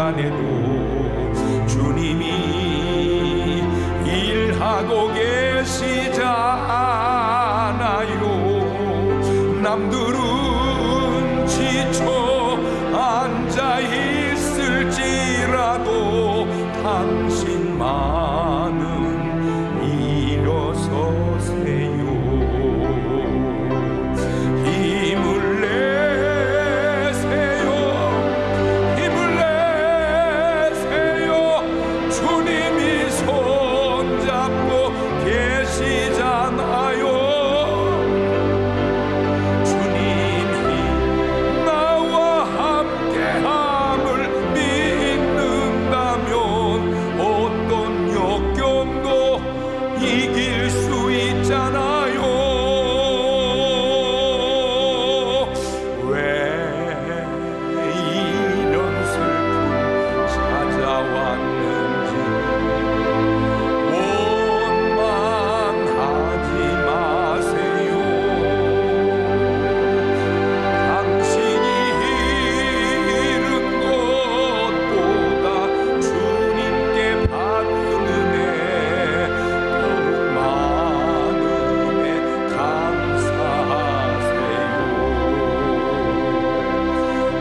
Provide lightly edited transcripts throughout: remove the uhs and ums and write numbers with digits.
순간에도 주님이 일하고 계시잖아요. 남들은 지쳐 앉아 있을지라도 당신만은 일어서세요. 힘을 내세요. 힘을 내세요. 주님이 손잡고 계시잖아요. 주님이 나와 함께함을 믿는다면 어떤 역경도 이길 수 있잖아요. 왜 이런 슬픔 찾아왔는지 원망하지 마세요. 당신이 잃은 것보다 주님께 받은 은혜 더욱 많은 은혜 감사하세요.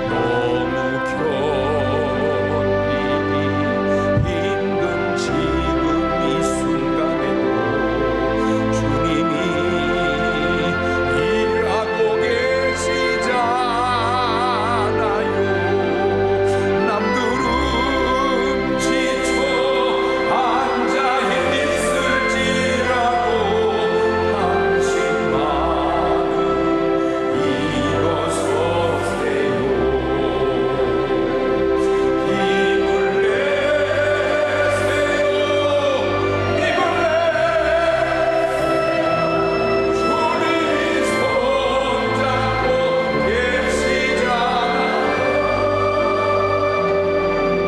너무 견디기 힘든 지금 이 순간에도 주님이 일하고 계시잖아요. 남들은 지쳐 앉아 있을지라도 당신만은 일어서세요. 힘을 내세요. 힘을 주님이 손잡고 계시잖아요.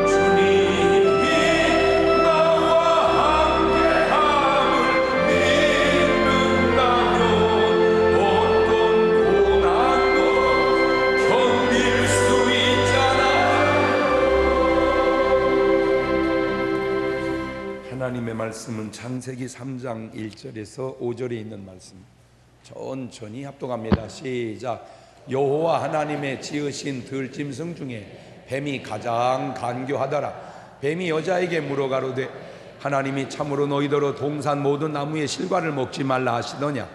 주님이 나와 함께함을 믿는다면 어떤 고난도 견딜 수 있잖아요. 하나님의 말씀은 창세기 3장 1절에서 5절에 있는 말씀. 천천히 합독합니다. 시작. 여호와 하나님의 지으신 들짐승 중에 뱀이 가장 간교하더라. 뱀이 여자에게 물어가로되 하나님이 참으로 너희더러 동산 모든 나무의 실과를 먹지 말라 하시더냐.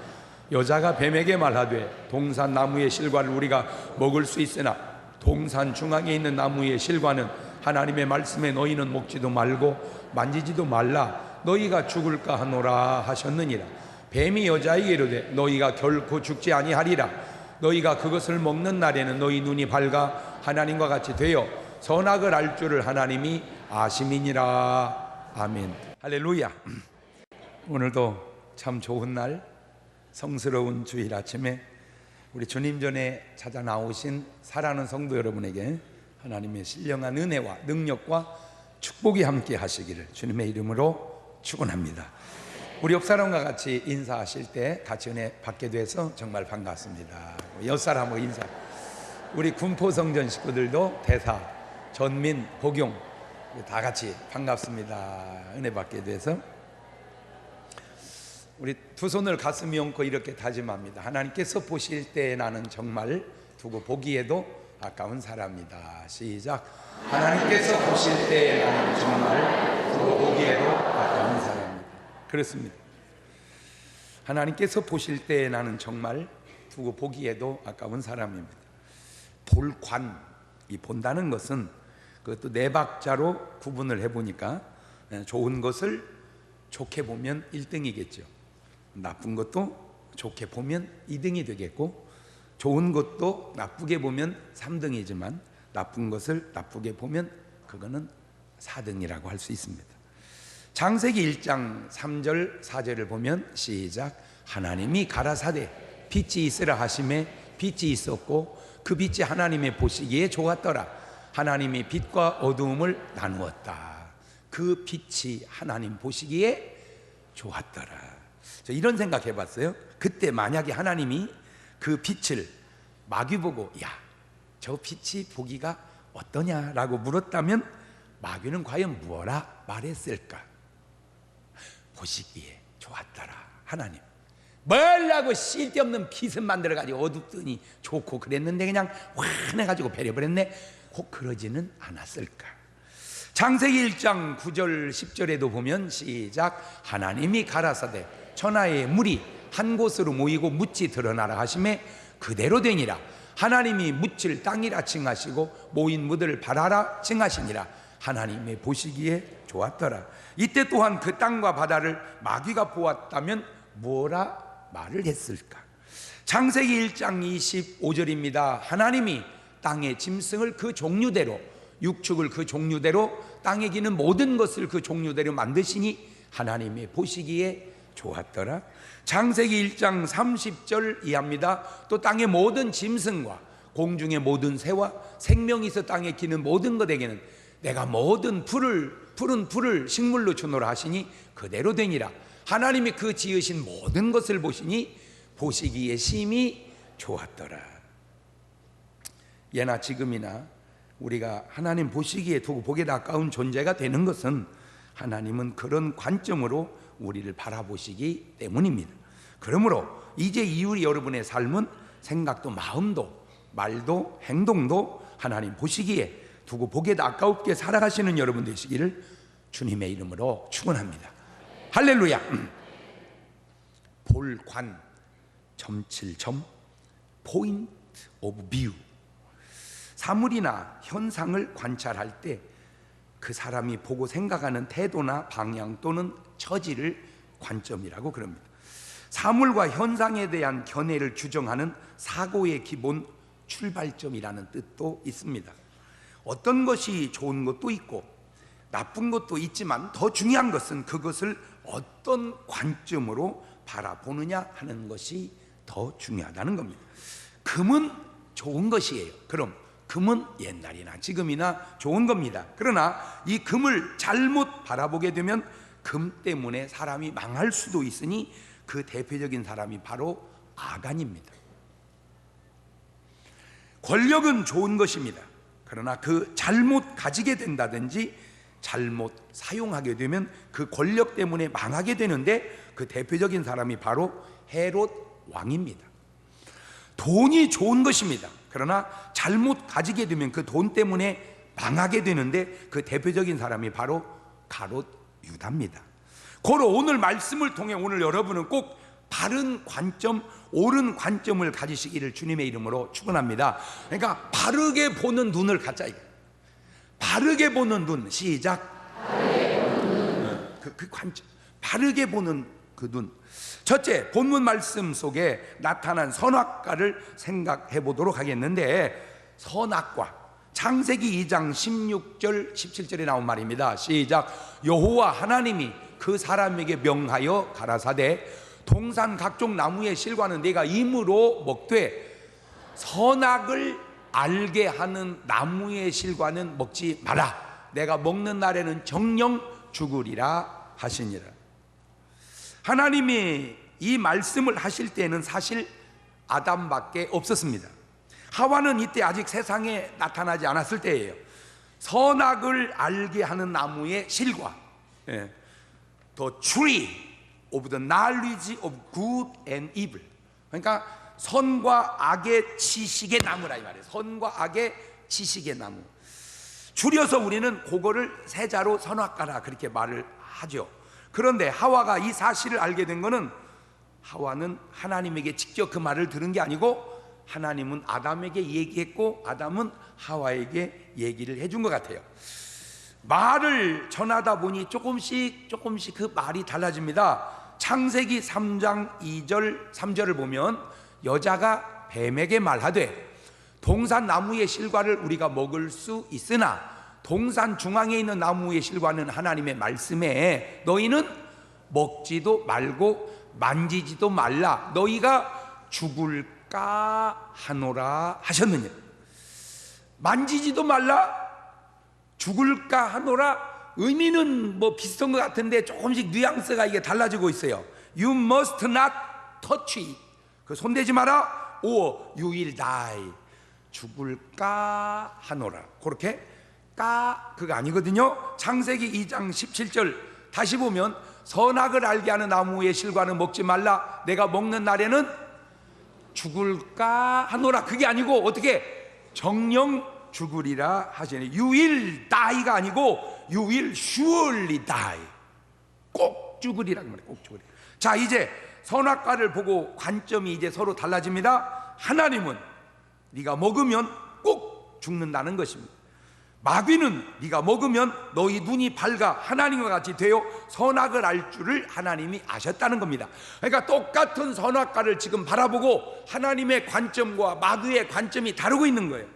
여자가 뱀에게 말하되 동산 나무의 실과를 우리가 먹을 수 있으나 동산 중앙에 있는 나무의 실과는 하나님의 말씀에 너희는 먹지도 말고 만지지도 말라 너희가 죽을까 하노라 하셨느니라. 뱀이 여자에게 이르되 너희가 결코 죽지 아니하리라. 너희가 그것을 먹는 날에는 너희 눈이 밝아 하나님과 같이 되어 선악을 알 줄을 하나님이 아심이니라. 아멘. 할렐루야. 오늘도 참 좋은 날, 성스러운 주일 아침에 우리 주님 전에 찾아 나오신 사랑하는 성도 여러분에게 하나님의 신령한 은혜와 능력과 축복이 함께 하시기를 주님의 이름으로 축원합니다. 우리 옆 사람과 같이 인사하실 때 같이 은혜 받게 돼서 정말 반갑습니다. 옆 사람하고 인사. 우리 군포성전 식구들도 대사, 전민, 복용 다 같이 반갑습니다. 은혜 받게 돼서 우리 두 손을 가슴에 얹고 이렇게 다짐합니다. 하나님께서 보실 때 나는 정말 두고 보기에도 아까운 사람이다. 시작. 하나님께서 보실 때 나는 정말 두고 보기에도 아까운 사람이다. 그렇습니다. 하나님께서 보실 때 나는 정말 두고 보기에도 아까운 사람입니다. 볼관, 이 본다는 것은 그것도 네 박자로 구분을 해보니까 좋은 것을 좋게 보면 1등이겠죠. 나쁜 것도 좋게 보면 2등이 되겠고, 좋은 것도 나쁘게 보면 3등이지만 나쁜 것을 나쁘게 보면 그거는 4등이라고 할 수 있습니다. 창세기 1장 3절 4절을 보면 시작. 하나님이 가라사대 빛이 있으라 하심에 빛이 있었고 그 빛이 하나님의 보시기에 좋았더라. 하나님이 빛과 어두움을 나누었다. 그 빛이 하나님 보시기에 좋았더라. 저 이런 생각 해봤어요. 그때 만약에 하나님이 그 빛을 마귀 보고 야, 저 빛이 보기가 어떠냐라고 물었다면 마귀는 과연 무엇라 말했을까? 보시기에 좋았더라. 하나님 뭘라고 쓸데없는 기습 만들어가지고 어둡더니 좋고 그랬는데 그냥 화내가지고 배려버렸네. 혹 그러지는 않았을까? 창세기 1장 9절 10절에도 보면 시작. 하나님이 가라사대 천하의 물이 한 곳으로 모이고 묻이 드러나라 하심에 그대로 되니라. 하나님이 묻을 땅이라 칭하시고 모인 무들을 바다라 칭하시니라. 하나님의 보시기에 좋았더라. 이때 또한 그 땅과 바다를 마귀가 보았다면 뭐라 말을 했을까? 창세기 1장 25절입니다. 하나님이 땅의 짐승을 그 종류대로, 육축을 그 종류대로, 땅에 기는 모든 것을 그 종류대로 만드시니 하나님의 보시기에 좋았더라. 창세기 1장 30절 이하입니다. 또 땅의 모든 짐승과 공중의 모든 새와 생명이 있어 땅에 기는 모든 것에게는 내가 모든 푸른 풀을 식물로 주노라 하시니 그대로 되니라. 하나님이 그 지으신 모든 것을 보시니 보시기에 심히 좋았더라. 예나 지금이나 우리가 하나님 보시기에 두고 보기에 아까운 존재가 되는 것은 하나님은 그런 관점으로 우리를 바라보시기 때문입니다. 그러므로 이제 이후의 여러분의 삶은 생각도 마음도 말도 행동도 하나님 보시기에 두고 보기에 아까웠게 살아가시는 여러분 되시기를 주님의 이름으로 축원합니다. 할렐루야. 볼관 점칠점 포인트 오브 뷰. 사물이나 현상을 관찰할 때 그 사람이 보고 생각하는 태도나 방향 또는 처지를 관점이라고 그럽니다. 사물과 현상에 대한 견해를 규정하는 사고의 기본 출발점이라는 뜻도 있습니다. 어떤 것이 좋은 것도 있고 나쁜 것도 있지만 더 중요한 것은 그것을 어떤 관점으로 바라보느냐 하는 것이 더 중요하다는 겁니다. 금은 좋은 것이에요. 그럼 금은 옛날이나 지금이나 좋은 겁니다. 그러나 이 금을 잘못 바라보게 되면 금 때문에 사람이 망할 수도 있으니 그 대표적인 사람이 바로 아간입니다. 권력은 좋은 것입니다. 그러나 그 잘못 가지게 된다든지 잘못 사용하게 되면 그 권력 때문에 망하게 되는데 그 대표적인 사람이 바로 헤롯 왕입니다. 돈이 좋은 것입니다. 그러나 잘못 가지게 되면 그 돈 때문에 망하게 되는데 그 대표적인 사람이 바로 가롯 유다입니다. 고로 오늘 말씀을 통해 오늘 여러분은 꼭 바른 관점, 옳은 관점을 가지시기를 주님의 이름으로 축원합니다. 그러니까 바르게 보는 눈을 갖자. 바르게 보는 눈. 시작. 그 관점, 바르게 보는 그 눈. 첫째, 본문 말씀 속에 나타난 선악과를 생각해 보도록 하겠는데, 선악과 창세기 2장 16절 17절에 나온 말입니다. 시작. 여호와 하나님이 그 사람에게 명하여 가라사대 동산 각종 나무의 실과는 네가 임으로 먹되 선악을 알게 하는 나무의 실과는 먹지 마라. 내가 먹는 날에는 정령 죽으리라 하시니라. 하나님이 이 말씀을 하실 때는 사실 아담밖에 없었습니다. 하와는 이때 아직 세상에 나타나지 않았을 때예요. 선악을 알게 하는 나무의 실과, The tree of the knowledge of good and evil. 그러니까 선과 악의 지식의 나무라 이 말이에요. 선과 악의 지식의 나무. 줄여서 우리는 그거를 세자로 선악과라 그렇게 말을 하죠. 그런데 하와가 이 사실을 알게 된 것은 하와는 하나님에게 직접 그 말을 들은 게 아니고 하나님은 아담에게 얘기했고 아담은 하와에게 얘기를 해준 것 같아요. 말을 전하다 보니 조금씩 그 말이 달라집니다. 창세기 3장 2절 3절을 보면 여자가 뱀에게 말하되 동산 나무의 실과를 우리가 먹을 수 있으나 동산 중앙에 있는 나무의 실과는 하나님의 말씀에 너희는 먹지도 말고 만지지도 말라. 너희가 죽을까 하노라 하셨느냐. 만지지도 말라, 죽을까 하노라. 의미는 뭐 비슷한 것 같은데 조금씩 뉘앙스가 이게 달라지고 있어요. You must not touch it. 그 손대지 마라. or you will die. 죽을까 하노라. 그렇게 그거 아니거든요. 창세기 2장 17절 다시 보면 선악을 알게 하는 나무의 실과는 먹지 말라. 내가 먹는 날에는 죽을까 하노라. 그게 아니고 어떻게 정령 죽으리라 하시네. You will die가 아니고 You will surely die. 꼭 죽으리란 말이에요. 꼭 죽으리. 자, 이제 선악과를 보고 관점이 이제 서로 달라집니다. 하나님은 네가 먹으면 꼭 죽는다는 것입니다. 마귀는 네가 먹으면 너희 눈이 밝아 하나님과 같이 되어 선악을 알 줄을 하나님이 아셨다는 겁니다. 그러니까 똑같은 선악과를 지금 바라보고 하나님의 관점과 마귀의 관점이 다르고 있는 거예요.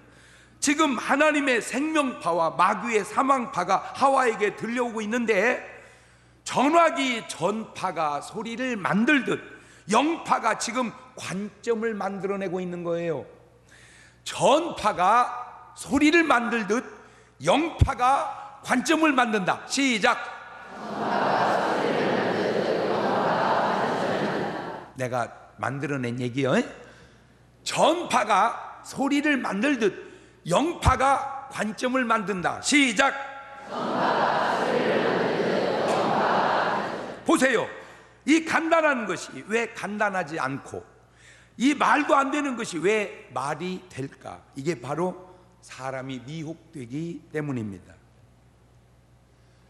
지금 하나님의 생명파와 마귀의 사망파가 하와에게 들려오고 있는데, 전화기 전파가 소리를 만들듯 영파가 지금 관점을 만들어내고 있는 거예요. 전파가 소리를 만들듯 영파가 관점을 만든다. 시작. 내가 만들어낸 얘기요. 전파가 소리를 만들듯 영파가 관점을 만든다. 시작. 보세요. 이 간단한 것이 왜 간단하지 않고 이 말도 안 되는 것이 왜 말이 될까? 이게 바로 사람이 미혹되기 때문입니다.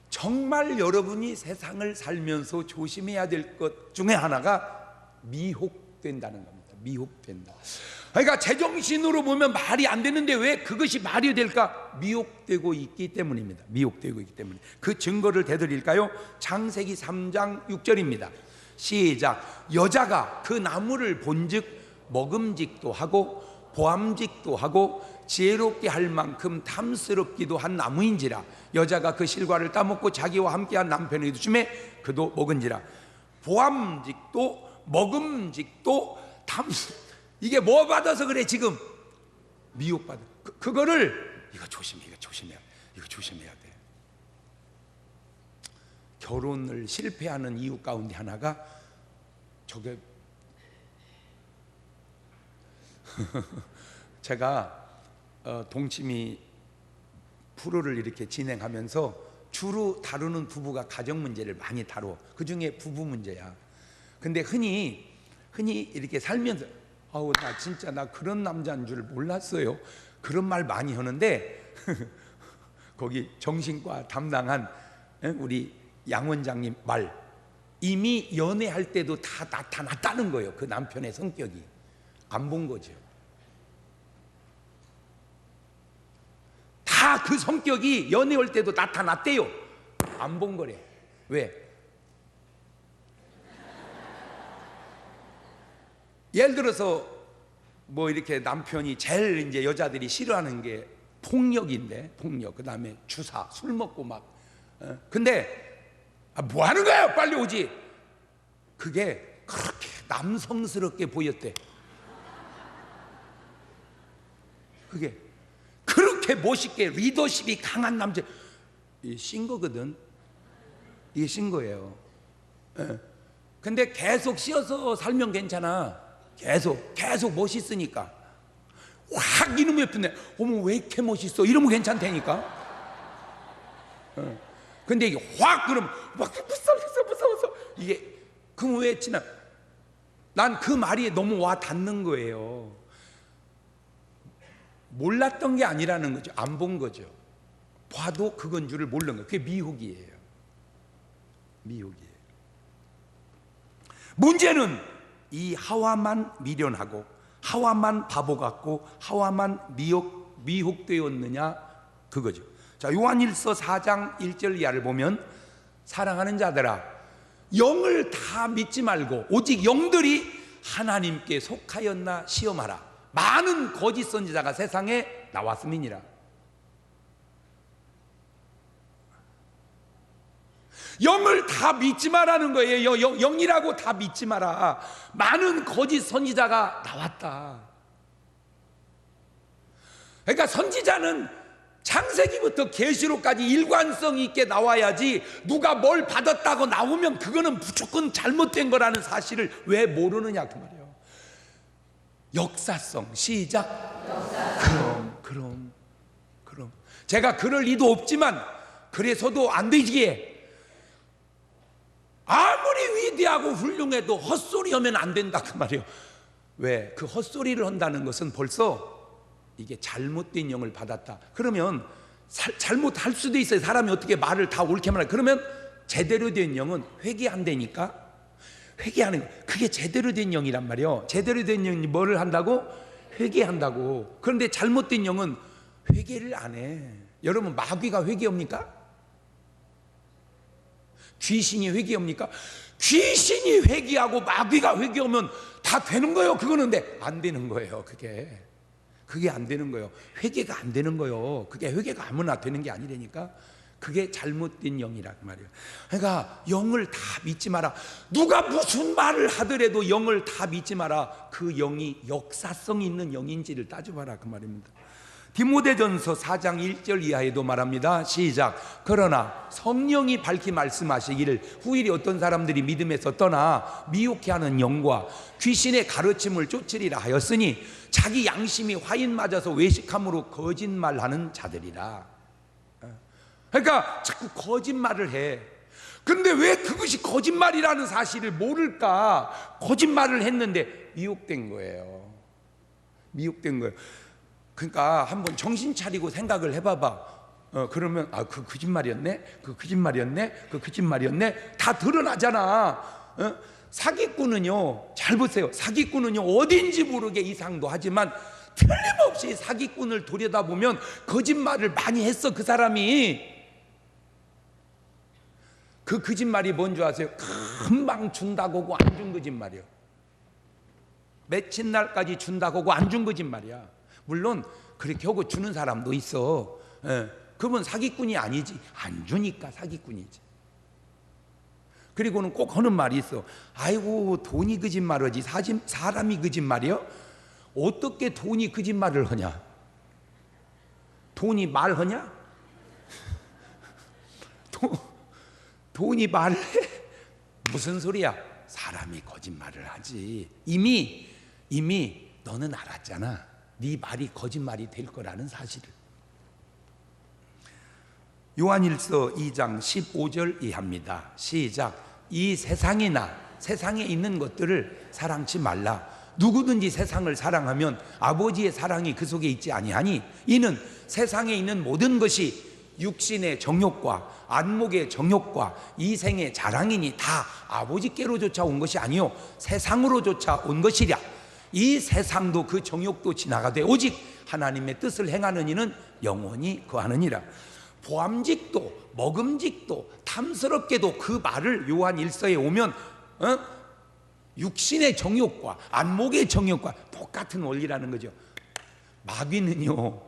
정말 여러분이 세상을 살면서 조심해야 될 것 중에 하나가 미혹된다는 겁니다. 미혹된다. 그러니까 제정신으로 보면 말이 안 되는데 왜 그것이 말이 될까? 미혹되고 있기 때문입니다. 미혹되고 있기 때문에. 그 증거를 대드릴까요? 창세기 3장 6절입니다. 시작. 여자가 그 나무를 본즉 먹음직도 하고 보암직도 하고 지혜롭게 할 만큼 탐스럽기도 한 나무인지라. 여자가 그 실과를 따먹고 자기와 함께한 남편에게 주심에 그도 먹은지라. 보암직도 먹음직도 이게 뭐 받아서 그래? 지금 미혹받아. 그거를 이거 조심해야 돼. 결혼을 실패하는 이유 가운데 하나가 저게 제가 동치미 프로를 이렇게 진행하면서 주로 다루는 부부가 가정 문제를 많이 다뤄. 그 중에 부부 문제야. 근데 흔히 이렇게 살면서 아우 나 진짜 나 그런 남자인 줄 몰랐어요. 그런 말 많이 하는데 거기 정신과 담당한 우리 양 원장님 말, 이미 연애할 때도 다 나타났다는 거예요. 그 남편의 성격이. 안 본 거죠. 다 그 성격이 연애할 때도 나타났대요. 안 본 거래. 왜? 예를 들어서 뭐 이렇게 남편이 제일 이제 여자들이 싫어하는 게 폭력인데, 폭력. 그 다음에 주사, 술 먹고 막. 근데 뭐 하는 거야? 빨리 오지. 그게 그렇게 남성스럽게 보였대. 그게 그렇게 멋있게 리더십이 강한 남자. 이게 신 거거든. 이게 신 거예요. 근데 계속 씌어서 살면 괜찮아. 계속 멋있으니까. 확 이놈의 옆에 어머 왜 이렇게 멋있어? 이러면 괜찮다니까. 근데 이게 확 그러면 막 무서워. 이게 그럼 왜 지나? 난 그 말이 너무 와 닿는 거예요. 몰랐던 게 아니라는 거죠. 안 본 거죠. 봐도 그건 줄을 모르는 거예요. 그게 미혹이에요. 미혹이에요. 문제는 이 하와만 미련하고 하와만 바보 같고 하와만 미혹되었느냐 그거죠. 자, 요한일서 4장 1절 이하를 보면 사랑하는 자들아 영을 다 믿지 말고 오직 영들이 하나님께 속하였나 시험하라. 많은 거짓 선지자가 세상에 나왔음이니라. 영을 다 믿지 마라는 거예요. 영이라고 다 믿지 마라. 많은 거짓 선지자가 나왔다. 그러니까 선지자는 창세기부터 계시록까지 일관성 있게 나와야지 누가 뭘 받았다고 나오면 그거는 무조건 잘못된 거라는 사실을 왜 모르느냐 그 말이에요. 역사성. 시작. 역사성. 그럼 제가 그럴 리도 없지만 그래서도 안 되지에 아무리 위대하고 훌륭해도 헛소리 하면 안 된다 그 말이에요. 왜? 그 헛소리를 한다는 것은 벌써 이게 잘못된 영을 받았다. 그러면 잘못할 수도 있어요. 사람이 어떻게 말을 다 옳게 말해. 그러면 제대로 된 영은 회개한다니까. 회개하는 거, 그게 제대로 된 영이란 말이에요. 제대로 된 영이 뭐를 한다고? 회개한다고. 그런데 잘못된 영은 회개를 안 해. 여러분, 마귀가 회개합니까? 귀신이 회개합니까? 귀신이 회개하고 마귀가 회개하면 다 되는 거예요. 그거는. 근데 안 되는 거예요. 그게 안 되는 거예요. 회개가 안 되는 거예요. 그게 회개가 아무나 되는 게 아니라니까. 그게 잘못된 영이란 말이에요. 그러니까 영을 다 믿지 마라. 누가 무슨 말을 하더라도 영을 다 믿지 마라. 그 영이 역사성 있는 영인지를 따져봐라 그 말입니다. 디모데전서 4장 1절 이하에도 말합니다. 시작. 그러나 성령이 밝히 말씀하시기를 후일에 어떤 사람들이 믿음에서 떠나 미혹해 하는 영과 귀신의 가르침을 쫓으리라 하였으니 자기 양심이 화인 맞아서 외식함으로 거짓말하는 자들이라. 그러니까 자꾸 거짓말을 해. 근데 왜 그것이 거짓말이라는 사실을 모를까? 거짓말을 했는데 미혹된 거예요. 미혹된 거예요. 그러니까 한번 정신 차리고 생각을 해봐봐. 그러면 그 거짓말이었네, 그 거짓말이었네, 그 거짓말이었네, 다 드러나잖아. 사기꾼은요, 잘 보세요. 사기꾼은요 어딘지 모르게 이상도 하지만 틀림없이 사기꾼을 들여다보면 거짓말을 많이 했어. 그 사람이. 그 거짓말이 뭔지 아세요? 금방 준다고 하고 안 준 거짓말이요. 며칠 날까지 준다고 하고 안 준 거짓말이야. 물론 그렇게 하고 주는 사람도 있어. 그건 사기꾼이 아니지. 안 주니까 사기꾼이지. 그리고는 꼭 하는 말이 있어. 아이고, 돈이 거짓말하지 사람이 거짓말이요? 어떻게 돈이 거짓말을 하냐? 돈이 말하냐? 돈이 말해? 무슨 소리야? 사람이 거짓말을 하지. 이미 너는 알았잖아. 네 말이 거짓말이 될 거라는 사실을. 요한일서 2장 15절 이하입니다. 시작. 이 세상에 있는 것들을 사랑치 말라. 누구든지 세상을 사랑하면 아버지의 사랑이 그 속에 있지 아니하니 이는 세상에 있는 모든 것이 육신의 정욕과 안목의 정욕과 이생의 자랑이니 다 아버지께로 쫓아 온 것이 아니요 세상으로 쫓아 온 것이랴. 이 세상도 그 정욕도 지나가되 오직 하나님의 뜻을 행하는 이는 영원히 거하느니라. 보암직도 먹음직도 탐스럽게도 그 말을 요한 1서에 오면 육신의 정욕과 안목의 정욕과 똑같은 원리라는 거죠. 마귀는요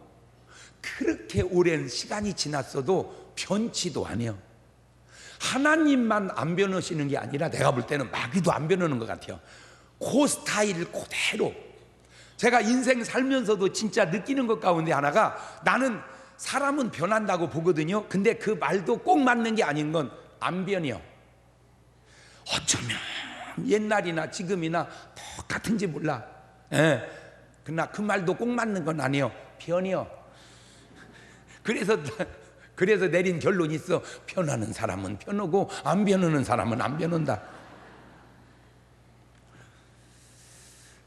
그렇게 오랜 시간이 지났어도 변치도 않아요. 하나님만 안 변하시는 게 아니라 내가 볼 때는 마귀도 안 변하는 것 같아요. 그 스타일 그대로. 제가 인생 살면서도 진짜 느끼는 것 가운데 하나가 나는 사람은 변한다고 보거든요. 근데 그 말도 꼭 맞는 게 아닌 건 안 변해요. 어쩌면 옛날이나 지금이나 똑같은지 몰라. 그러나 그 말도 꼭 맞는 건 아니에요. 변해요. 그래서 내린 결론이 있어. 변하는 사람은 변하고 안 변하는 사람은 안 변한다.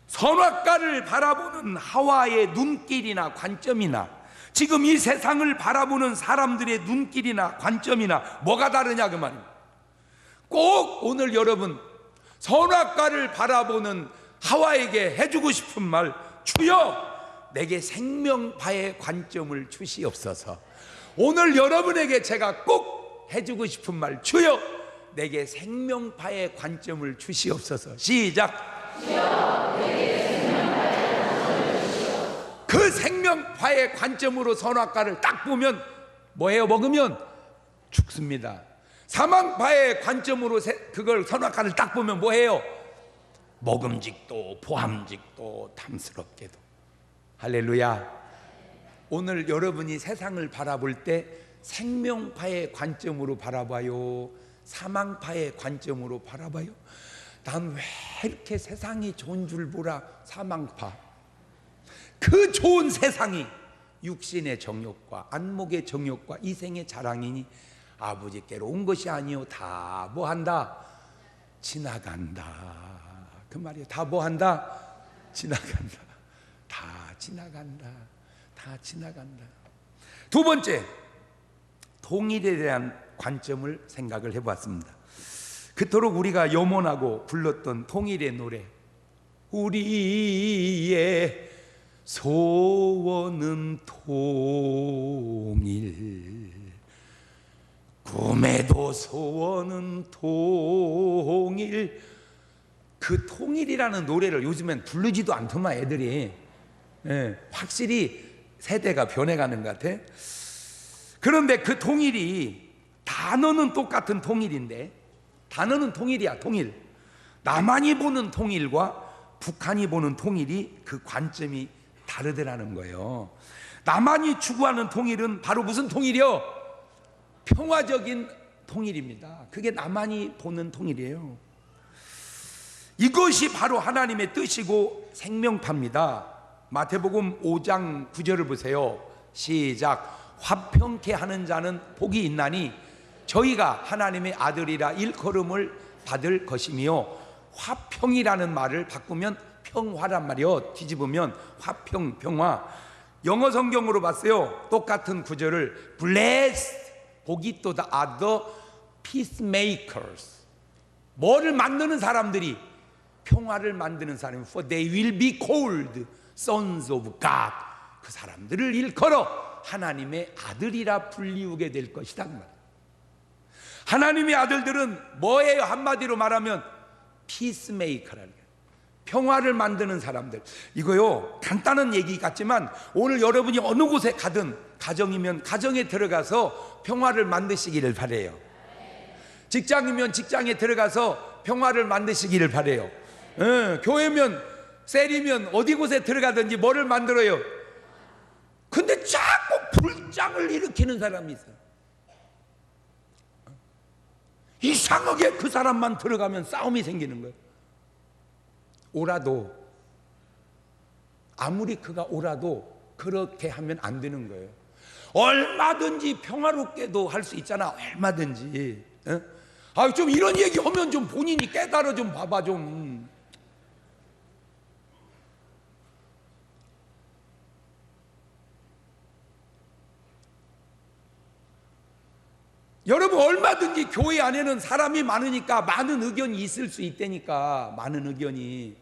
선악과를 바라보는 하와의 눈길이나 관점이나 지금 이 세상을 바라보는 사람들의 눈길이나 관점이나 뭐가 다르냐 그 말입니다. 꼭 오늘 여러분 선악과를 바라보는 하와에게 해주고 싶은 말, 주여 내게 생명파의 관점을 주시옵소서. 오늘 여러분에게 제가 꼭 해주고 싶은 말, 주여 내게 생명파의 관점을 주시옵소서. 시작. 주여 내게 생명파의 관점을 주시옵소서. 그 생명파의 관점으로 선악과를 딱 보면 뭐예요? 먹으면 죽습니다. 사망파의 관점으로 그걸 선악과를 딱 보면 뭐예요? 먹음직도 보함직도 탐스럽게도. 할렐루야. 오늘 여러분이 세상을 바라볼 때 생명파의 관점으로 바라봐요? 사망파의 관점으로 바라봐요? 난 왜 이렇게 세상이 좋은 줄 몰라? 사망파. 그 좋은 세상이 육신의 정욕과 안목의 정욕과 이생의 자랑이니 아버지께로 온 것이 아니요 다 뭐한다? 지나간다. 그 말이에요. 다 뭐한다? 지나간다. 다 지나간다. 다 지나간다. 두 번째, 통일에 대한 관점을 생각을 해보았습니다. 그토록 우리가 염원하고 불렀던 통일의 노래, 우리의 소원은 통일, 꿈에도 소원은 통일. 그 통일이라는 노래를 요즘엔 부르지도 않더만 애들이. 확실히 세대가 변해가는 것 같아. 그런데 그 통일이 단어는 똑같은 통일인데, 단어는 통일이야. 통일. 남한이 보는 통일과 북한이 보는 통일이 그 관점이 다르더라는 거예요. 남한이 추구하는 통일은 바로 무슨 통일이요? 평화적인 통일입니다. 그게 남한이 보는 통일이에요. 이것이 바로 하나님의 뜻이고 생명파입니다. 마태복음 5장 9절을 보세요. 시작. 화평케 하는 자는 복이 있나니 저희가 하나님의 아들이라 일컬음을 받을 것이며, 화평이라는 말을 바꾸면 평화란 말이요. 뒤집으면 화평, 평화. 영어 성경으로 봤어요. 똑같은 구절을 blessed, 복이 또 are the peacemakers. 뭐를 만드는 사람들이? 평화를 만드는 사람이 for they will be called sons of God. 그 사람들을 일컬어 하나님의 아들이라 불리우게 될 것이다. 하나님의 아들들은 뭐예요? 한마디로 말하면 피스메이커라는 거예요. 평화를 만드는 사람들. 이거요, 간단한 얘기 같지만 오늘 여러분이 어느 곳에 가든, 가정이면 가정에 들어가서 평화를 만드시기를 바래요. 직장이면 직장에 들어가서 평화를 만드시기를 바래요. 교회면 셀이면 어디 곳에 들어가든지 뭐를 만들어요? 근데 자꾸 불장을 일으키는 사람이 있어요. 이상하게 그 사람만 들어가면 싸움이 생기는 거예요. 오라도, 아무리 그가 오라도 그렇게 하면 안 되는 거예요. 얼마든지 평화롭게도 할 수 있잖아. 얼마든지. 좀 이런 얘기 하면 좀 본인이 깨달아 좀 봐봐 좀. 여러분, 얼마든지 교회 안에는 사람이 많으니까 많은 의견이 있을 수 있다니까. 많은 의견이.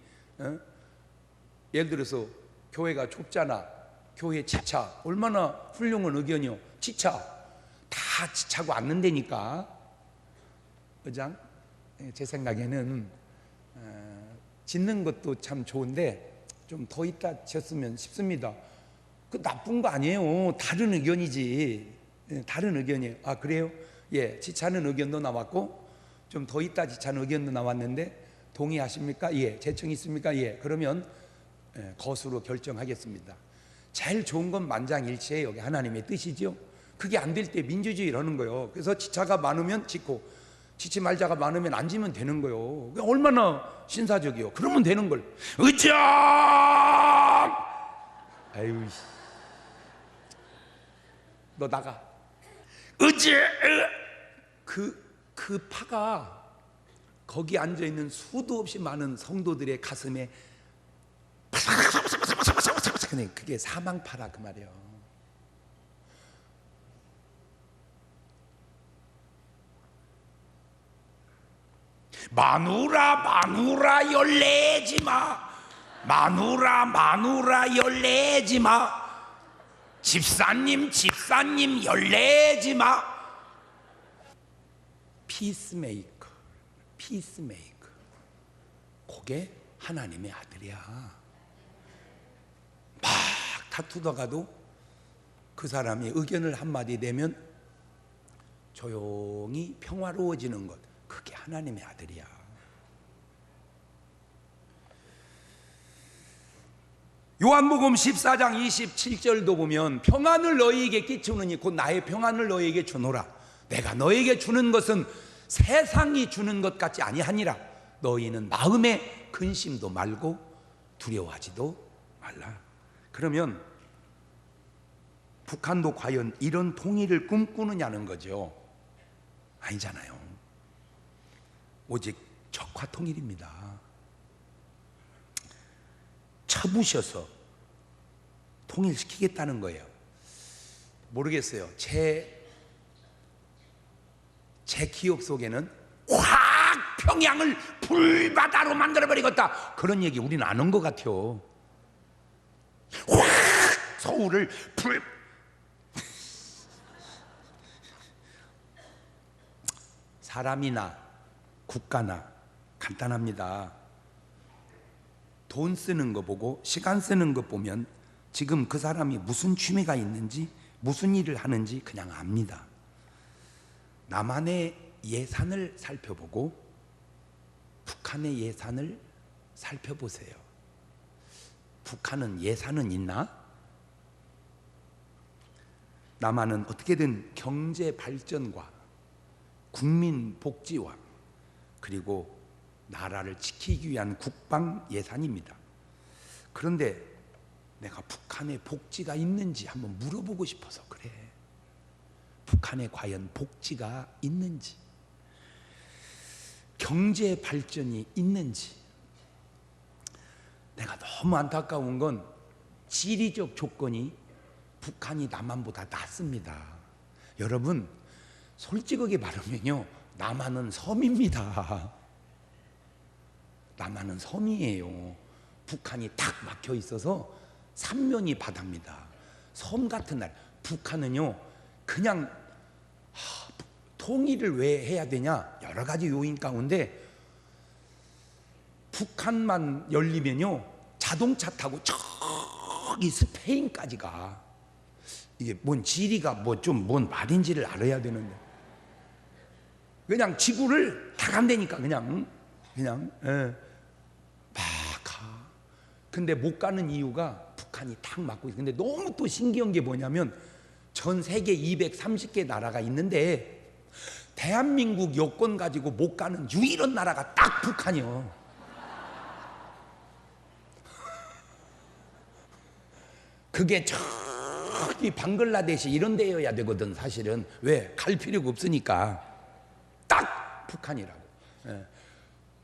예를 들어서 교회가 좁잖아. 교회 지차 얼마나 훌륭한 의견이요. 지차 다 지차고 앉는다니까. 의장, 제 생각에는 짓는 것도 참 좋은데 좀 더 있다 지었으면 싶습니다. 그 나쁜 거 아니에요. 다른 의견이지. 다른 의견이에요. 아, 그래요? 예, 지차는 의견도 나왔고 좀 더 있다 지차는 의견도 나왔는데 동의하십니까? 예. 재청 있습니까? 예. 그러면 거수로 결정하겠습니다. 제일 좋은 건 만장일치예요. 여기 하나님의 뜻이죠. 그게 안 될 때 민주주의라는 거예요. 그래서 지차가 많으면 짓고 지치 말자가 많으면 안 지면 되는 거예요. 얼마나 신사적이요. 그러면 되는 걸. 의장! 아유, 너 나가. 그 파가 거기 앉아 있는 수도 없이 많은 성도들의 가슴에 그게 사망파라 그 말이에요. 마누라 열내지 마. 마누라 열내지 마. 집사님 열내지 마. 피스메이커. 그게 하나님의 아들이야. 막 다투다가도 그 사람이 의견을 한마디 내면 조용히 평화로워지는 것, 그게 하나님의 아들이야. 요한복음 14장 27절도 보면 평안을 너희에게 끼치느니 곧 나의 평안을 너희에게 주노라. 내가 너희에게 주는 것은 세상이 주는 것 같지 아니하니라. 너희는 마음에 근심도 말고 두려워하지도 말라. 그러면 북한도 과연 이런 통일을 꿈꾸느냐는 거죠. 아니잖아요. 오직 적화 통일입니다. 쳐부셔서 통일시키겠다는 거예요. 모르겠어요. 제 기억 속에는 확 평양을 불바다로 만들어버리겠다, 그런 얘기 우리는 안 한 것 같아요. 확 서울을 사람이나 국가나 간단합니다. 돈 쓰는 거 보고 시간 쓰는 거 보면 지금 그 사람이 무슨 취미가 있는지 무슨 일을 하는지 그냥 압니다. 남한의 예산을 살펴보고 북한의 예산을 살펴보세요. 북한은 예산은 있나? 남한은 어떻게든 경제 발전과 국민 복지와 그리고 나라를 지키기 위한 국방 예산입니다. 그런데 내가 북한에 복지가 있는지 한번 물어보고 싶어서 그래. 북한에 과연 복지가 있는지, 경제 발전이 있는지. 내가 너무 안타까운 건 지리적 조건이 북한이 남한보다 낫습니다. 여러분, 솔직하게 말하면요, 남한은 섬입니다. 남한은 섬이에요. 북한이 딱 막혀 있어서 삼면이 바다입니다. 섬 같은 날, 북한은요 그냥 통일을 왜 해야 되냐, 여러 가지 요인 가운데 북한만 열리면요 자동차 타고 저기 스페인까지 가. 이게 뭔 지리가 뭔 말인지를 알아야 되는데 그냥 지구를 다 간다니까. 그냥 막 가. 근데 못 가는 이유가 북한이 탁 막고 있어. 근데 너무 또 신기한 게 뭐냐면 전 세계 230개 나라가 있는데 대한민국 여권 가지고 못 가는 유일한 나라가 딱 북한이요. 그게 저기 방글라데시 이런 데여야 되거든 사실은. 왜? 갈 필요가 없으니까. 딱 북한이라고. 예.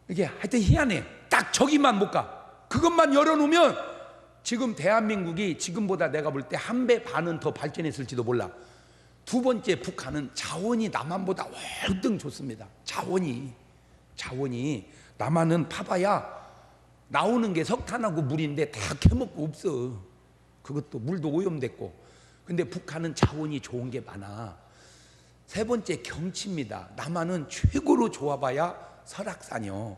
이게 하여튼 희한해. 딱 저기만 못 가. 그것만 열어놓으면 지금 대한민국이 지금보다 내가 볼 때 한 배 반은 더 발전했을지도 몰라. 두 번째, 북한은 자원이 남한보다 월등 좋습니다. 자원이 남한은 파봐야 나오는 게 석탄하고 물인데 다 캐먹고 없어. 그것도 물도 오염됐고. 근데 북한은 자원이 좋은 게 많아. 세 번째, 경치입니다. 남한은 최고로 좋아봐야 설악산이요.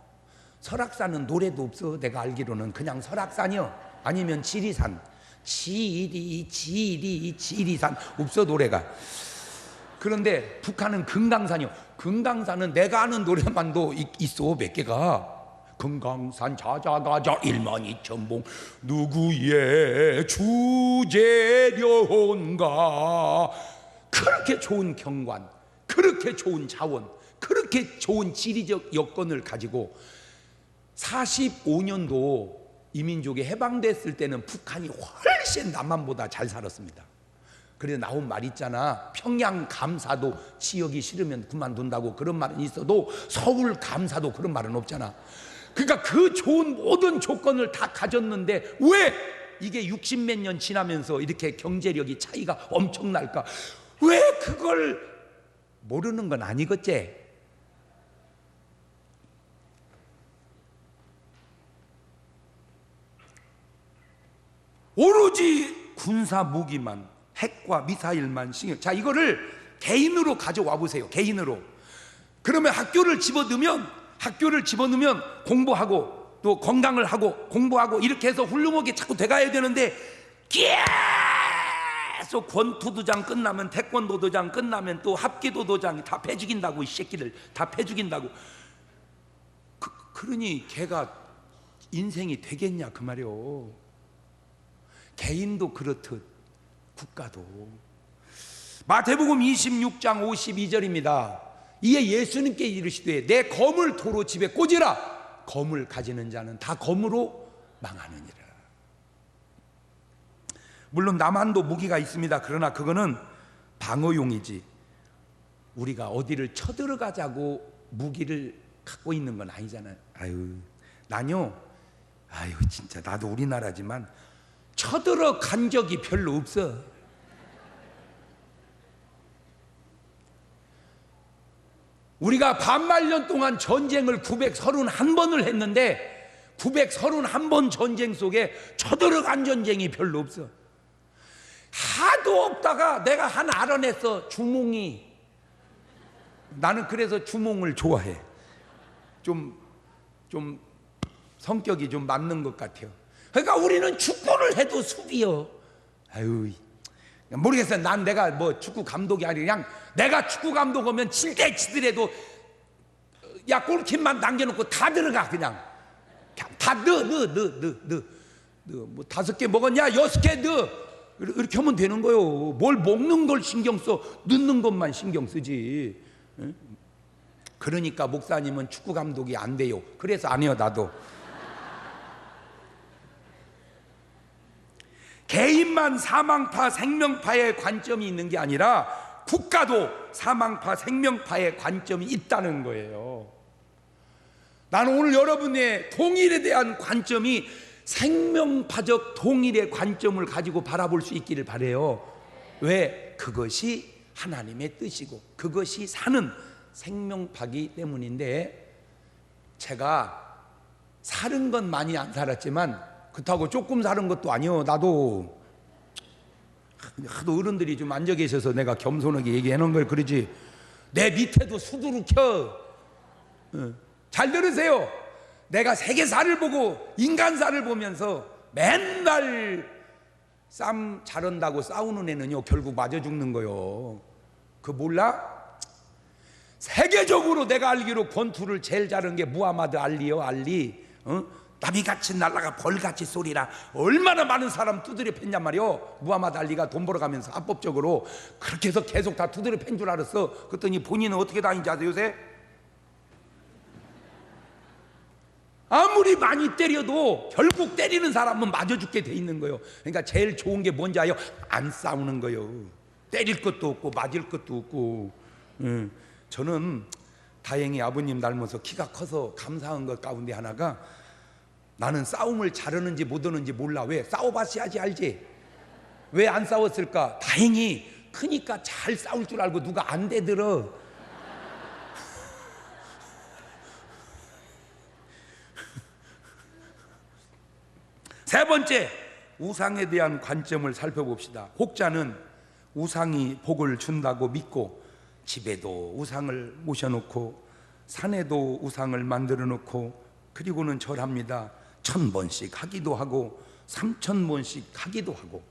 설악산은 노래도 없어. 내가 알기로는 그냥 설악산이요. 아니면 지리산. 지리산 없어 노래가. 그런데 북한은 금강산이요. 금강산은 내가 아는 노래만도 있어 몇 개가. 금강산 자자가자 1만 2천 봉 누구의 주제련가. 그렇게 좋은 경관, 그렇게 좋은 자원, 그렇게 좋은 지리적 여건을 가지고 45년도 이민족이 해방됐을 때는 북한이 훨씬 남한보다 잘 살았습니다. 그래서 나온 말 있잖아. 평양 감사도 지역이 싫으면 그만둔다고. 그런 말은 있어도 서울 감사도 그런 말은 없잖아. 그러니까 그 좋은 모든 조건을 다 가졌는데 왜 이게 60몇 년 지나면서 이렇게 경제력이 차이가 엄청날까? 왜 그걸 모르는 건 아니겠지? 오로지 군사 무기만, 핵과 미사일만 신경. 자, 이거를 개인으로 가져와 보세요. 개인으로. 그러면 학교를 집어넣으면 공부하고 또 건강을 하고 공부하고 이렇게 해서 훌륭하게 자꾸 돼가야 되는데 계속 권투도장 끝나면 태권도도장 끝나면 또 합기도도장 다 패죽인다고. 이 새끼들 다 패죽인다고. 그러니 걔가 인생이 되겠냐 그 말이요. 개인도 그렇듯 국가도. 마태복음 26장 52절입니다. 이에 예수님께 이르시되 내 검을 도로 집에 꽂으라. 검을 가지는 자는 다 검으로 망하느니라. 물론 남한도 무기가 있습니다. 그러나 그거는 방어용이지 우리가 어디를 쳐들어가자고 무기를 갖고 있는 건 아니잖아요. 난요, 진짜 나도 우리나라지만 쳐들어간 적이 별로 없어. 우리가 반말년 동안 전쟁을 931번을 했는데 931번 전쟁 속에 쳐들어간 전쟁이 별로 없어. 하도 없다가 내가 하나 알아냈어. 주몽이. 나는 그래서 주몽을 좋아해. 좀 성격이 좀 맞는 것 같아요. 그러니까 우리는 축구를 해도 수비요. 모르겠어요. 난 내가 뭐 축구 감독이 아니라 그냥 내가 축구 감독 오면 칠 때 치더라도 야 골킥만 남겨놓고 다 들어가. 그냥 다 넣어. 뭐 5개 먹었냐 6개 넣어. 이렇게 하면 되는 거요. 뭘 먹는 걸 신경 써. 넣는 것만 신경 쓰지. 그러니까 목사님은 축구 감독이 안 돼요. 그래서 안 해요. 나도. 개인만 사망파 생명파의 관점이 있는 게 아니라 국가도 사망파 생명파의 관점이 있다는 거예요. 나는 오늘 여러분의 통일에 대한 관점이 생명파적 통일의 관점을 가지고 바라볼 수 있기를 바라요. 왜? 그것이 하나님의 뜻이고 그것이 사는 생명파기 때문인데, 제가 살은 건 많이 안 살았지만 그렇다고 조금 사는 것도 아니요. 나도 하도 어른들이 좀 앉아 계셔서 내가 겸손하게 얘기해 놓은 걸 그러지, 내 밑에도 수두룩 켜. 잘 들으세요. 내가 세계사를 보고 인간사를 보면서 맨날 쌈 잘한다고 싸우는 애는요 결국 맞아 죽는 거요. 그거 몰라? 세계적으로 내가 알기로 권투를 제일 잘한 게 무하마드 알리요. 알리. 나비같이 날아가 벌같이 쏘리라. 얼마나 많은 사람 두드려 팼냔 말이요. 무하마드 알리가 돈 벌어가면서 합법적으로 그렇게 해서 계속 다 두드려 팬 줄 알았어. 그랬더니 본인은 어떻게 다니는지 아세요 요새? 아무리 많이 때려도 결국 때리는 사람은 맞아 죽게 돼 있는 거예요. 그러니까 제일 좋은 게 뭔지 아요? 안 싸우는 거예요. 때릴 것도 없고 맞을 것도 없고. 저는 다행히 아버님 닮아서 키가 커서 감사한 것 가운데 하나가, 나는 싸움을 잘하는지 못하는지 몰라. 왜? 싸워봤어야지 알지. 왜 안 싸웠을까? 다행히 크니까 잘 싸울 줄 알고 누가 안 대들어. 세 번째, 우상에 대한 관점을 살펴봅시다. 혹자는 우상이 복을 준다고 믿고 집에도 우상을 모셔놓고 산에도 우상을 만들어 놓고 그리고는 절합니다. 1000번씩 하기도 하고 3000번씩 하기도 하고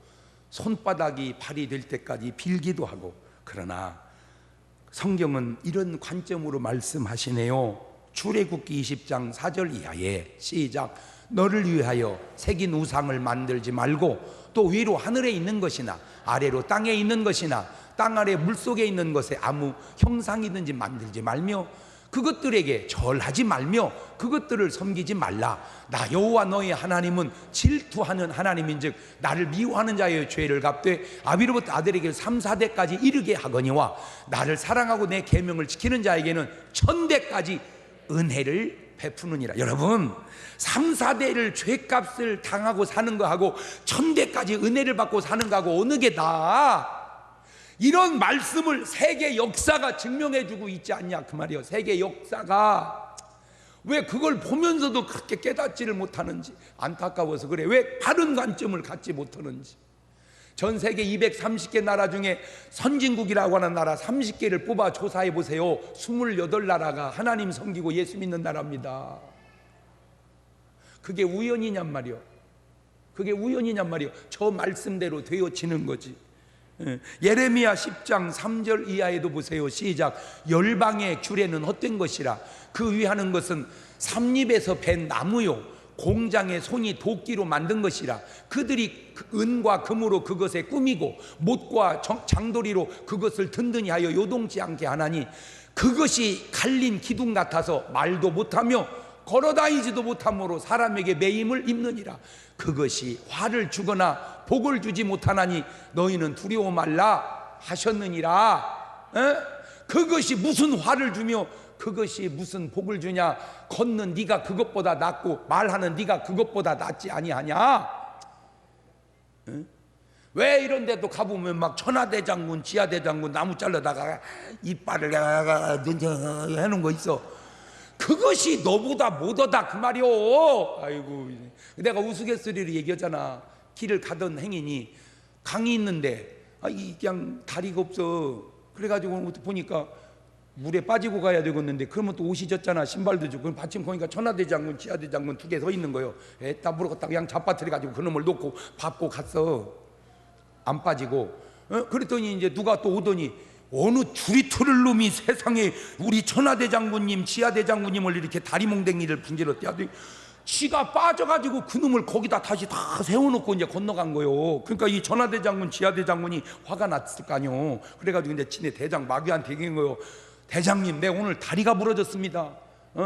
손바닥이 발이 될 때까지 빌기도 하고. 그러나 성경은 이런 관점으로 말씀하시네요. 출애굽기 20장 4절 이하에 시작. 너를 위하여 새긴 우상을 만들지 말고 또 위로 하늘에 있는 것이나 아래로 땅에 있는 것이나 땅 아래 물속에 있는 것에 아무 형상이든지 만들지 말며 그것들에게 절하지 말며 그것들을 섬기지 말라. 나 여호와 너희 하나님은 질투하는 하나님인즉 나를 미워하는 자의 죄를 갚되 아비로부터 아들에게 3, 4대까지 이르게 하거니와 나를 사랑하고 내 계명을 지키는 자에게는 1000대까지 은혜를 베푸느니라. 여러분, 3, 4대를 죄값을 당하고 사는 거하고 1000대까지 은혜를 받고 사는 거하고 어느 게 나아? 이런 말씀을 세계 역사가 증명해주고 있지 않냐 그 말이에요. 세계 역사가. 왜 그걸 보면서도 그렇게 깨닫지를 못하는지 안타까워서 그래. 왜 바른 관점을 갖지 못하는지. 전 세계 230개 나라 중에 선진국이라고 하는 나라 30개를 뽑아 조사해 보세요. 28나라가 하나님 섬기고 예수 믿는 나라입니다. 그게 우연이냔 말이요. 그게 우연이냔 말이요. 저 말씀대로 되어지는 거지. 예레미야 10장 3절 이하에도 보세요. 시작. 열방의 규례는 헛된 것이라 그 위하는 것은 삼립에서 벤 나무요 공장의 손이 도끼로 만든 것이라 그들이 은과 금으로 그것에 꾸미고 못과 장도리로 그것을 든든히 하여 요동치 않게 하나니 그것이 갈린 기둥 같아서 말도 못하며 걸어다니지도 못함으로 사람에게 매임을 입느니라. 그것이 화를 주거나 복을 주지 못하나니 너희는 두려워 말라 하셨느니라. 그것이 무슨 화를 주며 그것이 무슨 복을 주냐? 걷는 네가 그것보다 낫고 말하는 네가 그것보다 낫지 아니하냐? 왜 이런 데도 가보면 막 천하대장군 지하대장군 나무 잘라다가 이빨을 해놓은 거 있어. 그것이 너보다 못하다 그 말이오. 아이고, 내가 우스갯소리로 얘기하잖아. 길을 가던 행인이 강이 있는데 그냥 다리가 없어. 그래가지고 보니까 물에 빠지고 가야 되겠는데 그러면 또 옷이 젖잖아. 신발도 젖고. 그럼 마침 보니까 천하대장군 지하대장군 두 개 서 있는 거요. 딱 물어갔다 그냥 잡아뜨려 가지고 그놈을 놓고 밟고 갔어. 안 빠지고. 그랬더니 이제 누가 또 오더니 어느 주리토를 놈이 세상에 우리 천하대장군님 지하대장군님을 이렇게 다리몽댕이를 분질렀대. 지가 빠져가지고 그놈을 거기다 다시 다 세워놓고 이제 건너간 거요. 그러니까 이 천하대장군 지하대장군이 화가 났을 거 아니요. 그래가지고 이제 친내 대장 마귀한테 얘기한 거요. 대장님, 내 오늘 다리가 부러졌습니다.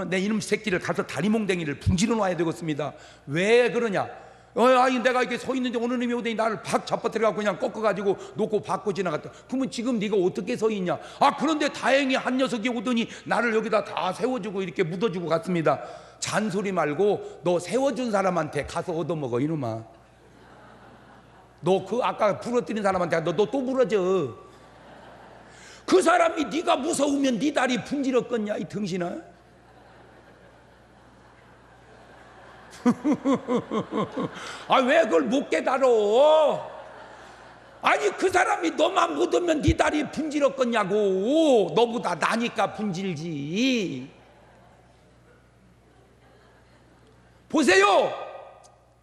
내 이놈 새끼를 가서 다리몽댕이를 분질러 놔야 되겠습니다. 왜 그러냐? 아니 내가 이렇게 서 있는데 어느 놈이 오더니 나를 팍 잡아뜨려갖고 그냥 꺾어가지고 놓고 받고 지나갔다. 그러면 지금 네가 어떻게 서 있냐? 그런데 다행히 한 녀석이 오더니 나를 여기다 다 세워주고 이렇게 묻어주고 갔습니다. 잔소리 말고 너 세워준 사람한테 가서 얻어먹어 이놈아. 너 그 아까 부러뜨린 사람한테 너 또 부러져. 그 사람이 네가 무서우면 네 다리 분질렀겠냐 이 등신아. 왜 그걸 못 깨달어? 아니 그 사람이 너만 못 오면 네 다리 분질렀겠냐고. 너보다 나니까 분질지. 보세요.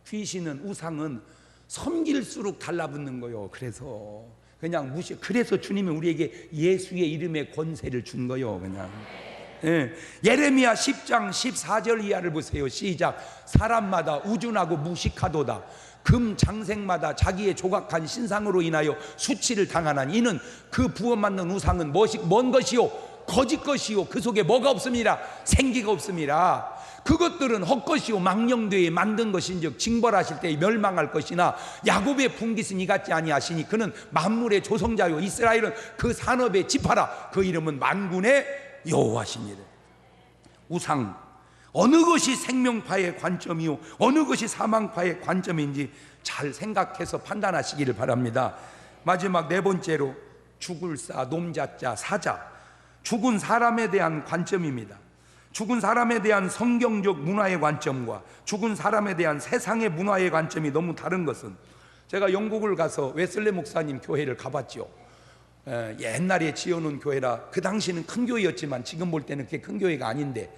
귀신은 우상은 섬길수록 달라붙는 거요. 그래서 그냥 무시. 그래서 주님이 우리에게 예수의 이름의 권세를 준 거요. 그냥. 예레미야 10장 14절 이하를 보세요. 시작. 사람마다 우준하고 무식하도다. 금 장색마다 자기의 조각한 신상으로 인하여 수치를 당하나니 이는 그 부어맞는 우상은 뭔 것이요? 거짓 것이요. 그 속에 뭐가 없습니다. 생기가 없습니다. 그것들은 헛것이요 망령되이 만든 것인즉 징벌하실 때에 멸망할 것이나 야곱의 분깃은 이같지 아니하시니 그는 만물의 조성자요 이스라엘은 그 산업의 지파라. 그 이름은 만군의 여호와시니라. 우상, 어느 것이 생명파의 관점이요 어느 것이 사망파의 관점인지 잘 생각해서 판단하시기를 바랍니다. 마지막 네 번째로 죽을 사, 놈자자, 사자. 죽은 사람에 대한 관점입니다. 죽은 사람에 대한 성경적 문화의 관점과 죽은 사람에 대한 세상의 문화의 관점이 너무 다른 것은, 제가 영국을 가서 웨슬레 목사님 교회를 가봤죠. 옛날에 지어놓은 교회라 그 당시는 큰 교회였지만 지금 볼 때는 그게 큰 교회가 아닌데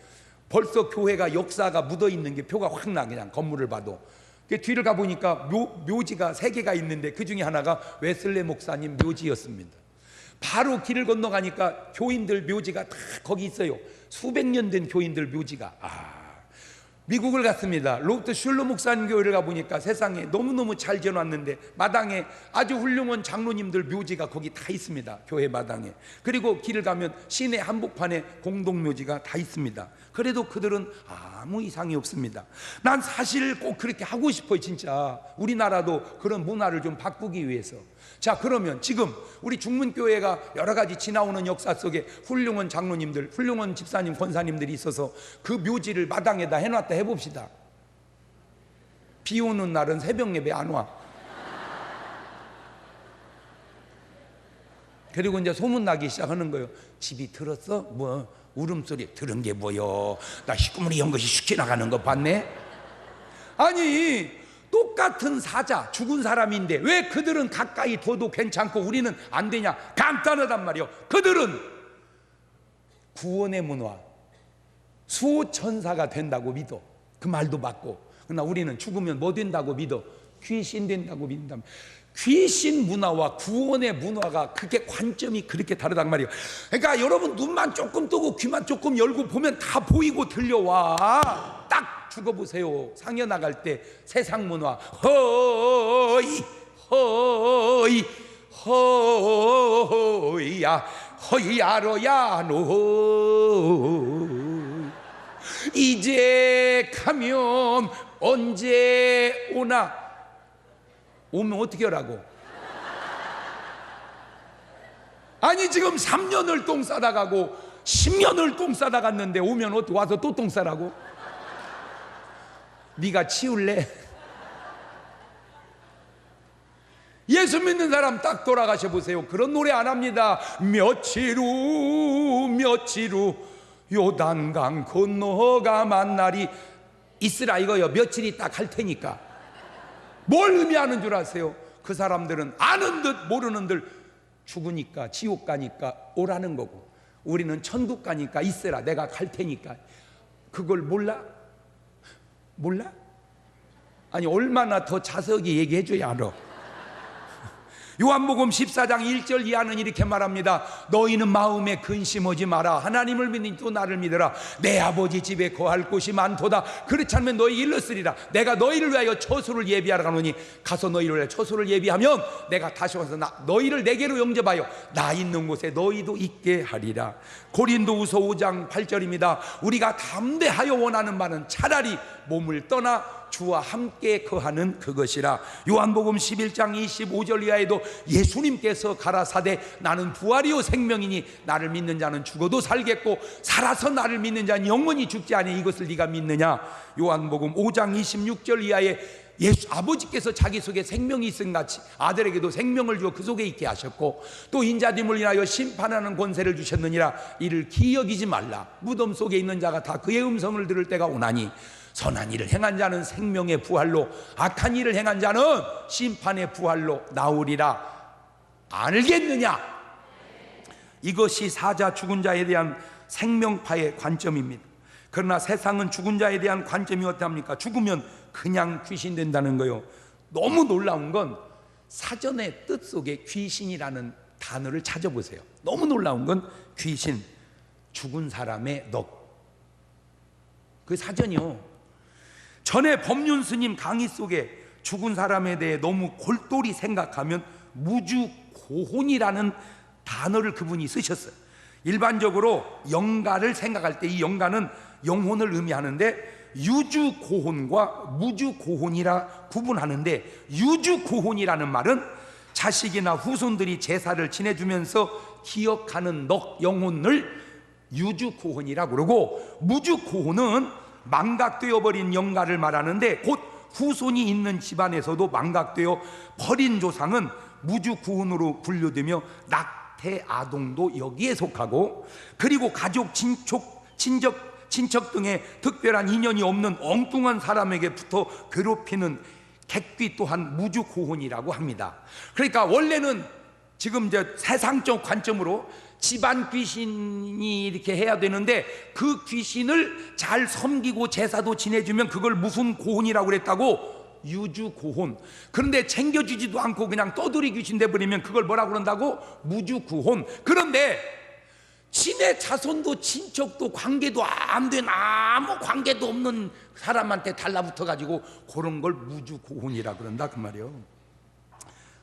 벌써 교회가 역사가 묻어있는 게 표가 확 나. 그냥 건물을 봐도. 그 뒤를 가보니까 묘지가 3개가 있는데 그 중에 하나가 웨슬레 목사님 묘지였습니다. 바로 길을 건너가니까 교인들 묘지가 다 거기 있어요. 수백 년 된 교인들 묘지가. 미국을 갔습니다. 로트 슐러 목사님 교회를 가보니까 세상에 너무너무 잘 지어놨는데 마당에 아주 훌륭한 장로님들 묘지가 거기 다 있습니다. 교회 마당에. 그리고 길을 가면 시내 한복판에 공동묘지가 다 있습니다. 그래도 그들은 아무 이상이 없습니다. 난 사실 꼭 그렇게 하고 싶어요. 진짜 우리나라도 그런 문화를 좀 바꾸기 위해서. 자, 그러면 지금 우리 중문교회가 여러 가지 지나오는 역사 속에 훌륭한 장로님들, 훌륭한 집사님, 권사님들이 있어서 그 묘지를 마당에다 해놨다 해봅시다. 비 오는 날은 새벽 예배 안 와. 그리고 이제 소문나기 시작하는 거예요. 집이 들었어? 뭐 울음소리 들은 게 뭐요? 나 시꺼머리 연것이 슉 지나가는 거 봤네? 아니 똑같은 사자, 죽은 사람인데 왜 그들은 가까이 둬도 괜찮고 우리는 안 되냐? 간단하단 말이요. 그들은 구원의 문화, 수호천사가 된다고 믿어. 그 말도 맞고. 그러나 우리는 죽으면 뭐 된다고 믿어? 귀신 된다고 믿는다. 귀신 문화와 구원의 문화가 그게 관점이 그렇게 다르단 말이에요. 그러니까 여러분 눈만 조금 뜨고 귀만 조금 열고 보면 다 보이고 들려와. 딱 죽어보세요. 상여 나갈 때 세상 문화 허이 허이 허이야 허이야로야 노 이제 가면 언제 오나. 오면 어떻게 하라고? 아니 지금 3년을 똥 싸다 가고 10년을 똥 싸다 갔는데 오면 어떻게 와서 또 똥 싸라고? 네가 치울래? 예수 믿는 사람 딱 돌아가셔 보세요. 그런 노래 안 합니다. 며칠 후 요단강 건너가 만날이 있으라 이거요. 며칠이 딱 할 테니까. 뭘 의미하는 줄 아세요? 그 사람들은 아는 듯 모르는 듯 죽으니까 지옥 가니까 오라는 거고, 우리는 천국 가니까 있으라 내가 갈 테니까. 그걸 몰라? 몰라? 아니 얼마나 더 자세하게 얘기해 줘야 알아. 요한복음 14장 1절 이하는 이렇게 말합니다. 너희는 마음에 근심하지 마라. 하나님을 믿으니 또 나를 믿으라. 내 아버지 집에 거할 곳이 많도다. 그렇지 않으면 너희 일러 쓰리라. 내가 너희를 위하여 처소를 예비하러 가노니 가서 너희를 위하여 처소를 예비하면 내가 다시 와서 너희를 내게로 영접하여 나 있는 곳에 너희도 있게 하리라. 고린도후서 5장 8절입니다. 우리가 담대하여 원하는 바는 차라리 몸을 떠나 주와 함께 거하는 그것이라. 요한복음 11장 25절 이하에도 예수님께서 가라사대 나는 부활이요 생명이니 나를 믿는 자는 죽어도 살겠고 살아서 나를 믿는 자는 영원히 죽지 아니 이것을 네가 믿느냐. 요한복음 5장 26절 이하에 예수 아버지께서 자기 속에 생명이 있음 같이 아들에게도 생명을 주어 그 속에 있게 하셨고 또 인자됨을 인하여 심판하는 권세를 주셨느니라. 이를 기여기지 말라. 무덤 속에 있는 자가 다 그의 음성을 들을 때가 오나니 선한 일을 행한 자는 생명의 부활로 악한 일을 행한 자는 심판의 부활로 나오리라. 알겠느냐? 이것이 사자 죽은 자에 대한 생명파의 관점입니다. 그러나 세상은 죽은 자에 대한 관점이 어떠합니까? 죽으면 그냥 귀신 된다는 거요. 너무 놀라운 건 사전의 뜻 속에 귀신이라는 단어를 찾아보세요. 너무 놀라운 건 귀신, 죽은 사람의 넋. 그 사전이요. 전에 법륜 스님 강의 속에 죽은 사람에 대해 너무 골똘히 생각하면 무주고혼이라는 단어를 그분이 쓰셨어요. 일반적으로 영가를 생각할 때 이 영가는 영혼을 의미하는데 유주고혼과 무주고혼이라 구분하는데, 유주고혼이라는 말은 자식이나 후손들이 제사를 지내주면서 기억하는 넋, 영혼을 유주고혼이라고 그러고, 무주고혼은 망각되어 버린 영가를 말하는데 곧 후손이 있는 집안에서도 망각되어 버린 조상은 무주고혼으로 분류되며 낙태 아동도 여기에 속하고, 그리고 가족, 친척 등의 특별한 인연이 없는 엉뚱한 사람에게부터 괴롭히는 객귀 또한 무주고혼이라고 합니다. 그러니까 원래는 지금 이제 세상적 관점으로 집안 귀신이 이렇게 해야 되는데 그 귀신을 잘 섬기고 제사도 지내주면 그걸 무슨 고혼이라고 그랬다고? 유주고혼. 그런데 챙겨주지도 않고 그냥 떠돌이 귀신 돼버리면 그걸 뭐라고 그런다고? 무주고혼. 그런데 친의 자손도 친척도 관계도 안 된 아무 관계도 없는 사람한테 달라붙어 가지고 그런 걸 무주고혼이라 그런다 그 말이요.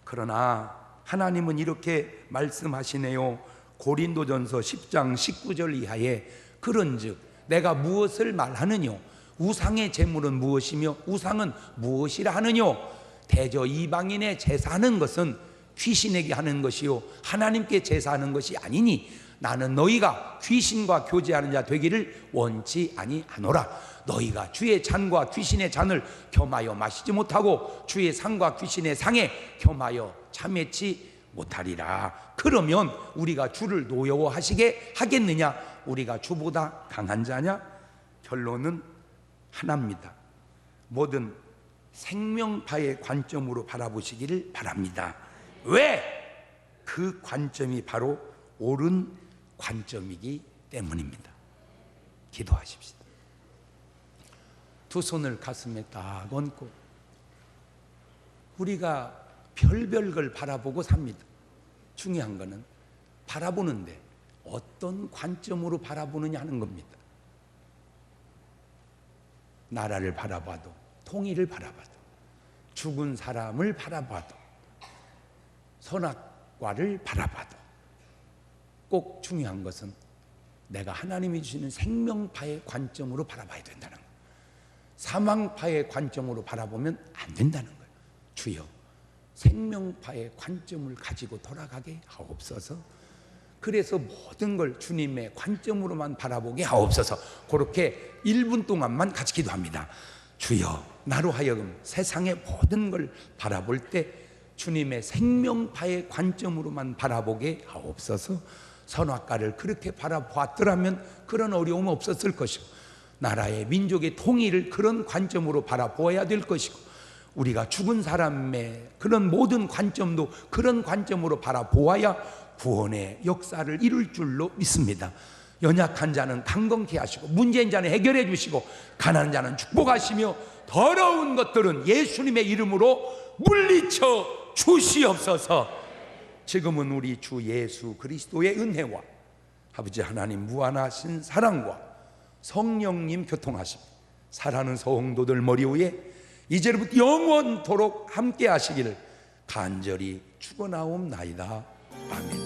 그러나 하나님은 이렇게 말씀하시네요. 고린도전서 10장 19절 이하에 그런즉 내가 무엇을 말하느뇨? 우상의 제물은 무엇이며 우상은 무엇이라 하느뇨? 대저 이방인의 제사하는 것은 귀신에게 하는 것이요 하나님께 제사하는 것이 아니니 나는 너희가 귀신과 교제하는 자 되기를 원치 아니하노라. 너희가 주의 잔과 귀신의 잔을 겸하여 마시지 못하고 주의 상과 귀신의 상에 겸하여 참회치 못하리라. 그러면 우리가 주를 노여워하시게 하겠느냐? 우리가 주보다 강한 자냐? 결론은 하나입니다. 뭐든 생명파의 관점으로 바라보시기를 바랍니다. 왜? 그 관점이 바로 옳은 관점이기 때문입니다. 기도하십시다. 두 손을 가슴에 딱 얹고 우리가 별별 걸 바라보고 삽니다. 중요한 거는 바라보는데 어떤 관점으로 바라보느냐 하는 겁니다. 나라를 바라봐도, 통일을 바라봐도, 죽은 사람을 바라봐도, 선악과를 바라봐도 꼭 중요한 것은 내가 하나님이 주시는 생명파의 관점으로 바라봐야 된다는 거예요. 사망파의 관점으로 바라보면 안 된다는 거예요. 주여, 생명파의 관점을 가지고 돌아가게 하옵소서. 그래서 모든 걸 주님의 관점으로만 바라보게 하옵소서. 그렇게 1분 동안만 같이 기도합니다. 주여, 나로 하여금 세상의 모든 걸 바라볼 때 주님의 생명파의 관점으로만 바라보게 하옵소서. 선악과를 그렇게 바라보았더라면 그런 어려움 없었을 것이고, 나라의 민족의 통일을 그런 관점으로 바라보아야 될 것이고, 우리가 죽은 사람의 그런 모든 관점도 그런 관점으로 바라보아야 구원의 역사를 이룰 줄로 믿습니다. 연약한 자는 강건케 하시고, 문제인 자는 해결해 주시고, 가난한 자는 축복하시며, 더러운 것들은 예수님의 이름으로 물리쳐 주시옵소서. 지금은 우리 주 예수 그리스도의 은혜와 아버지 하나님 무한하신 사랑과 성령님 교통하심, 사랑하는 성도들 머리 위에 이제부터 영원토록 함께 하시기를 간절히 축원하옵나이다. 아멘.